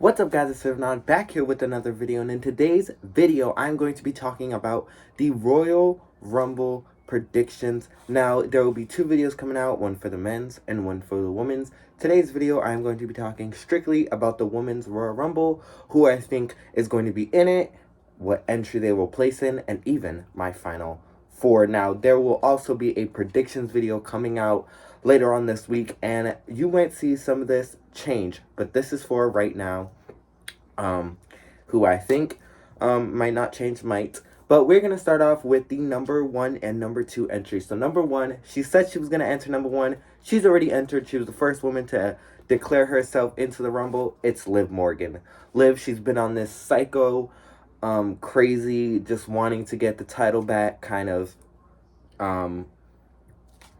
What's up guys, it's Fernand back here with another video, and in today's video I'm going to be talking about the Royal Rumble predictions. Now there will be two videos coming out, one for the men's and one for the women's. Today's video I'm going to be talking strictly about the women's Royal Rumble, who I think is going to be in it, what entry they will place in, and even my final four. Now there will also be a predictions video coming out later on this week, and you might see some of this change, but this is for right now. Who I think might not change, might. But we're going to start off with the number 1 and number 2 entries. So number 1, she said she was going to enter number 1. She's already entered. She was the first woman to declare herself into the Rumble. It's Liv Morgan. Liv, she's been on this psycho, crazy, just wanting to get the title back kind of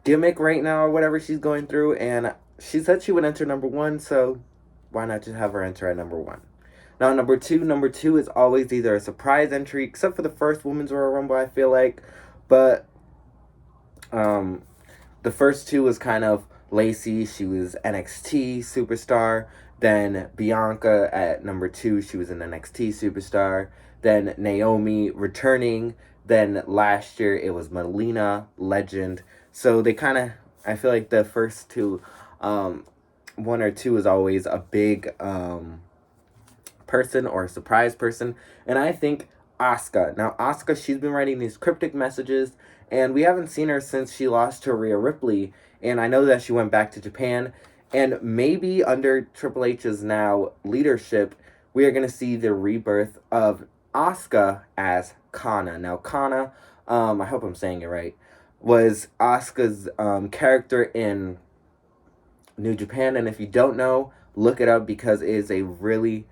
gimmick right now, or whatever she's going through. And she said she would enter number 1, so why not just have her enter at number 1? Now, number two is always either a surprise entry, except for the first Women's Royal Rumble, I feel like. But the first two was kind of Lacey. She was NXT superstar. Then Bianca at number 2, she was an NXT superstar. Then Naomi returning. Then last year it was Melina, legend. So they kind of, I feel like the first two, 1 or 2 is always a big person or a surprise person. And I think Asuka. Now Asuka, she's been writing these cryptic messages, and we haven't seen her since she lost to Rhea Ripley. And I know that she went back to Japan, and maybe under Triple H's now leadership, we are going to see the rebirth of Asuka as Kana. Now Kana, I hope I'm saying it right, was Asuka's character in New Japan, and if you don't know, look it up, because it is a really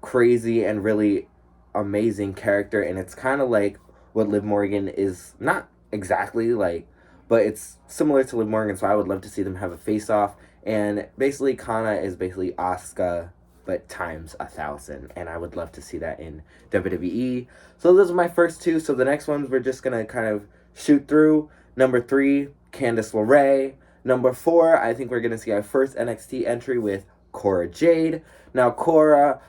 crazy and really amazing character, and it's kind of like what Liv Morgan is, not exactly like, but it's similar to Liv Morgan, so I would love to see them have a face-off. And basically Kana is basically Asuka, but times 1,000, and I would love to see that in WWE. So those are my first two. So the next ones we're just gonna kind of shoot through. Number 3, Candice LeRae. Number 4, I think we're gonna see our first NXT entry with Cora Jade. Now Cora,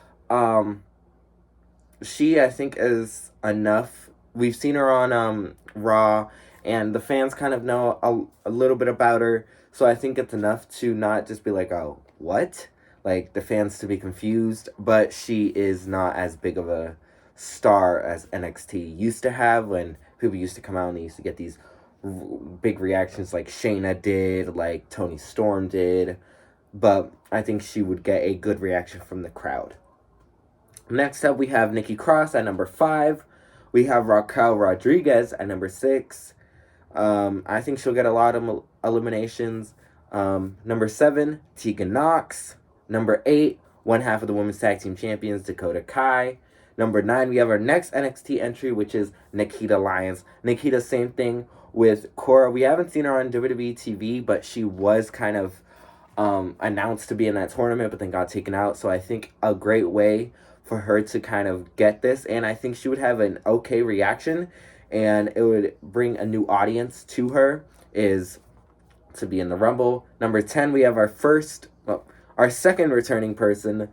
she, I think, is enough. We've seen her on Raw, and the fans kind of know a little bit about her, so I think it's enough to not just be like, oh, what? Like, the fans to be confused. But she is not as big of a star as NXT used to have, when people used to come out and they used to get these big reactions like Shayna did, like Toni Storm did. But I think she would get a good reaction from the crowd. Next up, we have Nikki Cross at number 5. We have Raquel Rodriguez at number 6. I think she'll get a lot of eliminations. Number 7, Tegan Nox. Number 8, one half of the Women's Tag Team Champions, Dakota Kai. Number 9, we have our next NXT entry, which is Nikita Lyons. Nikita, same thing with Cora. We haven't seen her on WWE TV, but she was kind of announced to be in that tournament, but then got taken out. So I think a great way for her to kind of get this, and I think she would have an okay reaction, and it would bring a new audience to her, is to be in the Rumble. Number 10, we have our second returning person,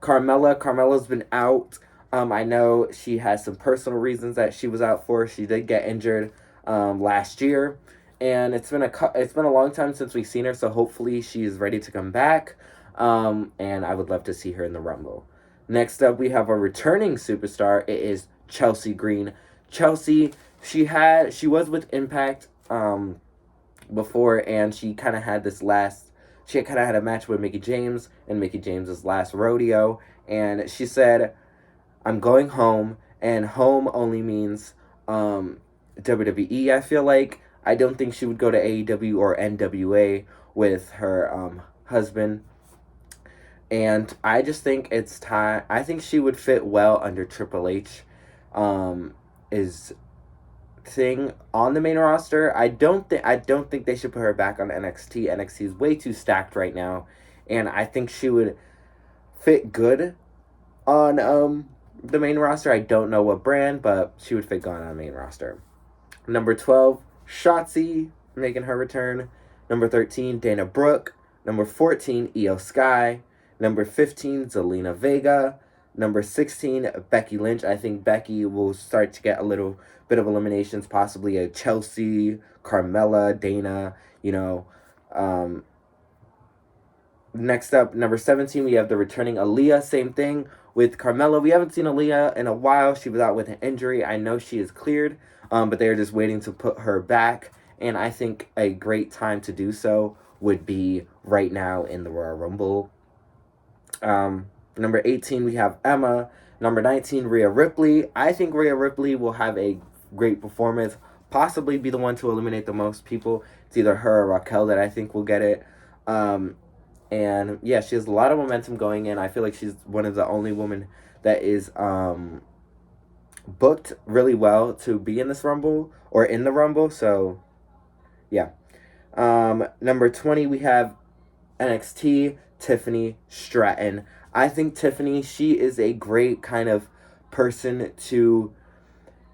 Carmella. Carmella's been out. I know she has some personal reasons that she was out for. She did get injured last year, and it's been a long time since we've seen her, so hopefully she's ready to come back, and I would love to see her in the Rumble. Next up, we have a returning superstar. It is Chelsea Green. Chelsea, she was with Impact before, and she kind of had a match with Mickie James in Mickie James's last rodeo, and she said, I'm going home, and home only means WWE, I feel like. I don't think she would go to AEW or NWA with her husband. And I just think it's time. I think she would fit well under Triple H is thing on the main roster. I don't think they should put her back on NXT. NXT is way too stacked right now, and I think she would fit good on the main roster. I don't know what brand, but she would fit good on the main roster. Number 12, Shotzi, making her return. Number 13, Dana Brooke. Number 14, Io Sky. Number 15, Zelina Vega. Number 16, Becky Lynch. I think Becky will start to get a little bit of eliminations, possibly a Chelsea, Carmella, Dana, you know. Um, Next up, number 17, we have the returning Aaliyah. Same thing with Carmella. We haven't seen Aaliyah in a while. She was out with an injury. I know she is cleared, but they're just waiting to put her back. And I think a great time to do so would be right now in the Royal Rumble. Number 18, we have Emma. Number 19, Rhea Ripley. I think Rhea Ripley will have a great performance, possibly be the one to eliminate the most people. It's either her or Raquel that I think will get it. And yeah, she has a lot of momentum going in. I feel like she's one of the only women that is booked really well to be in this Rumble or in the Rumble. So yeah. Number 20, we have NXT, Tiffany Stratton. I think Tiffany, she is a great kind of person to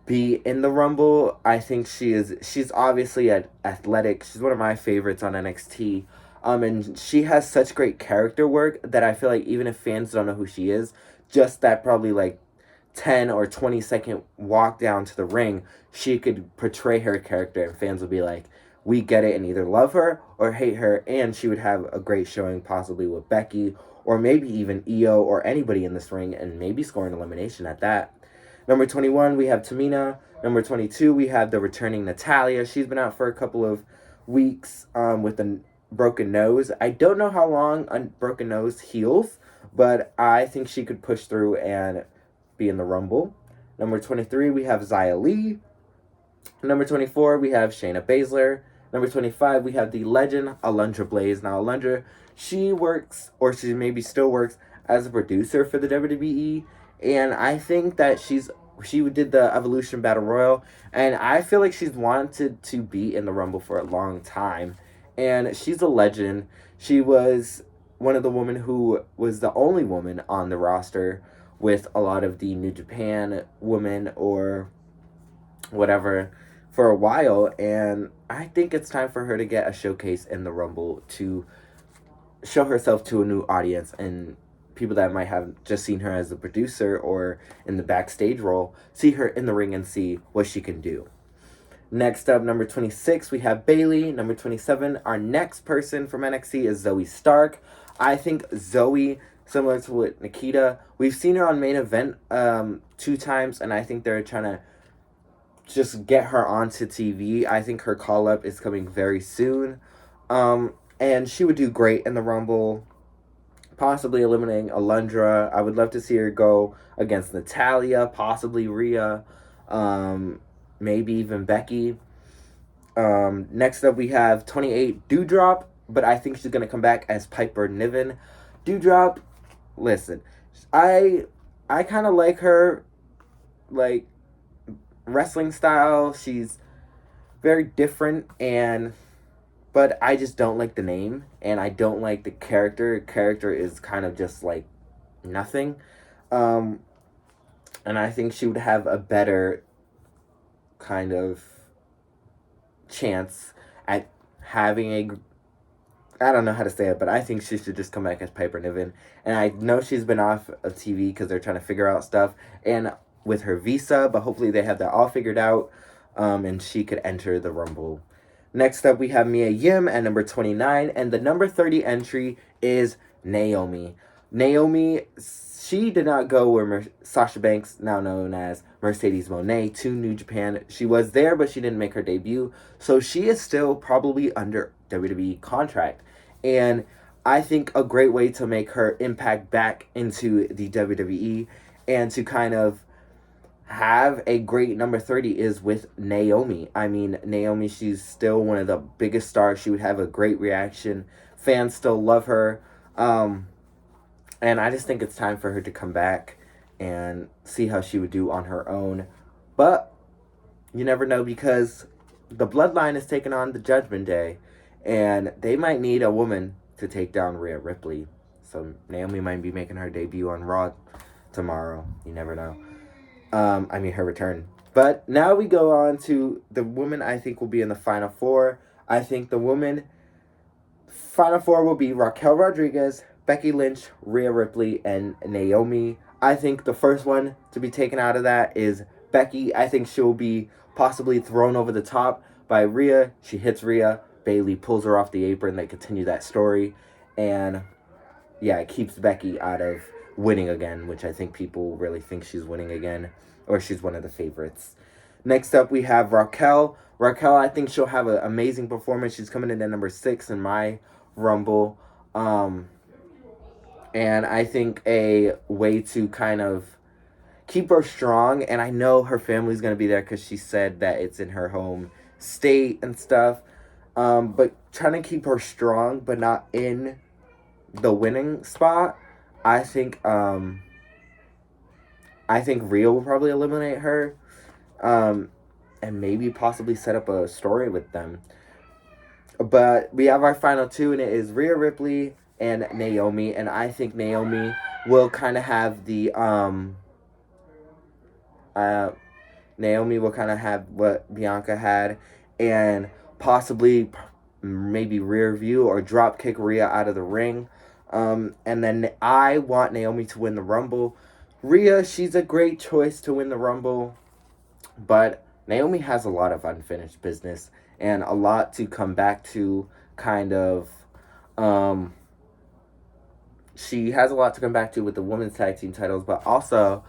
be in the Rumble. I think she's obviously athletic. She's one of my favorites on NXT. And she has such great character work that I feel like even if fans don't know who she is, just that probably like 10 or 20-second walk down to the ring, she could portray her character and fans would be like, we get it, and either love her or hate her, and she would have a great showing possibly with Becky or maybe even Io or anybody in this ring and maybe score an elimination at that. Number 21, we have Tamina. Number 22, we have the returning Natalya. She's been out for a couple of weeks with a broken nose. I don't know how long a broken nose heals, but I think she could push through and be in the Rumble. Number 23, we have Xia Li. Number 24, we have Shayna Baszler. Number 25, we have the legend Alundra Blaze. Now, Alundra, she works, or she maybe still works, as a producer for the WWE. And I think that she did the Evolution Battle Royal. And I feel like she's wanted to be in the Rumble for a long time. And she's a legend. She was one of the women who was the only woman on the roster with a lot of the New Japan women or whatever for a while, and I think it's time for her to get a showcase in the Rumble to show herself to a new audience and people that might have just seen her as a producer or in the backstage role, see her in the ring and see what she can do. Next up, number 26, we have Bayley. Number 27, our next person from NXT is Zoe Stark. I think Zoe, similar to with Nikita, we've seen her on Main Event 2 times, and I think they're trying to just get her onto TV. I think her call-up is coming very soon. And she would do great in the Rumble, possibly eliminating Alundra. I would love to see her go against Natalya, possibly Rhea, maybe even Becky. Next up, we have 28, Doudrop, but I think she's going to come back as Piper Niven. Doudrop, listen, I kind of like her, like, wrestling style. She's very different, but I just don't like the name, and I don't like the character. Character is kind of just like nothing. And I think she would have a better kind of chance at having I don't know how to say it, but I think she should just come back as Piper Niven. And I know she's been off of TV because they're trying to figure out stuff and with her visa, but hopefully they have that all figured out, and she could enter the Rumble. Next up, we have Mia Yim at number 29, and the number 30 entry is Naomi. Naomi, she did not go where Sasha Banks, now known as Mercedes Moné, to New Japan. She was there, but she didn't make her debut, so she is still probably under WWE contract. And I think a great way to make her impact back into the WWE and to kind of have a great number 30 is with Naomi. I mean, Naomi, she's still one of the biggest stars. She would have a great reaction. Fans still love her. And I just think it's time for her to come back and see how she would do on her own. But you never know, because the Bloodline is taking on the Judgment Day, and they might need a woman to take down Rhea Ripley. So Naomi might be making her debut on Raw tomorrow. You never know. Her return. But now we go on to the woman I think will be in the Final Four. I think the woman Final Four will be Raquel Rodriguez, Becky Lynch, Rhea Ripley, and Naomi. I think the first one to be taken out of that is Becky. I think she'll be possibly thrown over the top by Rhea. She hits Rhea. Bayley pulls her off the apron. They continue that story. And yeah, it keeps Becky out of winning again, which I think people really think she's winning again, or she's one of the favorites. Next up, we have Raquel. Raquel, I think she'll have an amazing performance. She's coming in at number 6 in my Rumble. And I think a way to kind of keep her strong, and I know her family's going to be there because she said that it's in her home state and stuff. But trying to keep her strong, but not in the winning spot. I think Rhea will probably eliminate her, and maybe possibly set up a story with them. But we have our final two, and it is Rhea Ripley and Naomi, and I think Naomi will kind of have the Naomi will kind of have what Bianca had, and possibly maybe rear view or drop kick Rhea out of the ring. And then I want Naomi to win the Rumble. Rhea, she's a great choice to win the Rumble, but Naomi has a lot of unfinished business and a lot to come back to, kind of. She has a lot to come back to with the women's tag team titles, but also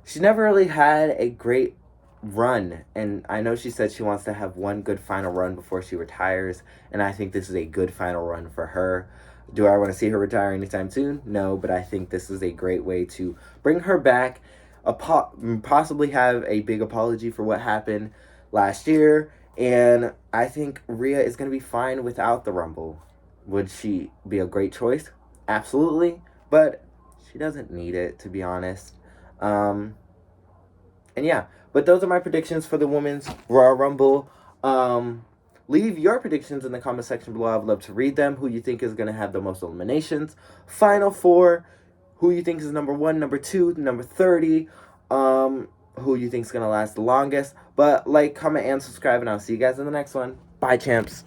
she never really had a great run. And I know she said she wants to have one good final run before she retires, and I think this is a good final run for her. Do I want to see her retire anytime soon? No, but I think this is a great way to bring her back, possibly have a big apology for what happened last year, and I think Rhea is going to be fine without the Rumble. Would she be a great choice? Absolutely, but she doesn't need it, to be honest. And yeah, but those are my predictions for the Women's Royal Rumble. Leave your predictions in the comment section below. I would love to read them. Who you think is going to have the most eliminations. Final 4. Who you think is number 1, number 2, number 30. Who you think is going to last the longest. But like, comment, and subscribe, and I'll see you guys in the next one. Bye, champs.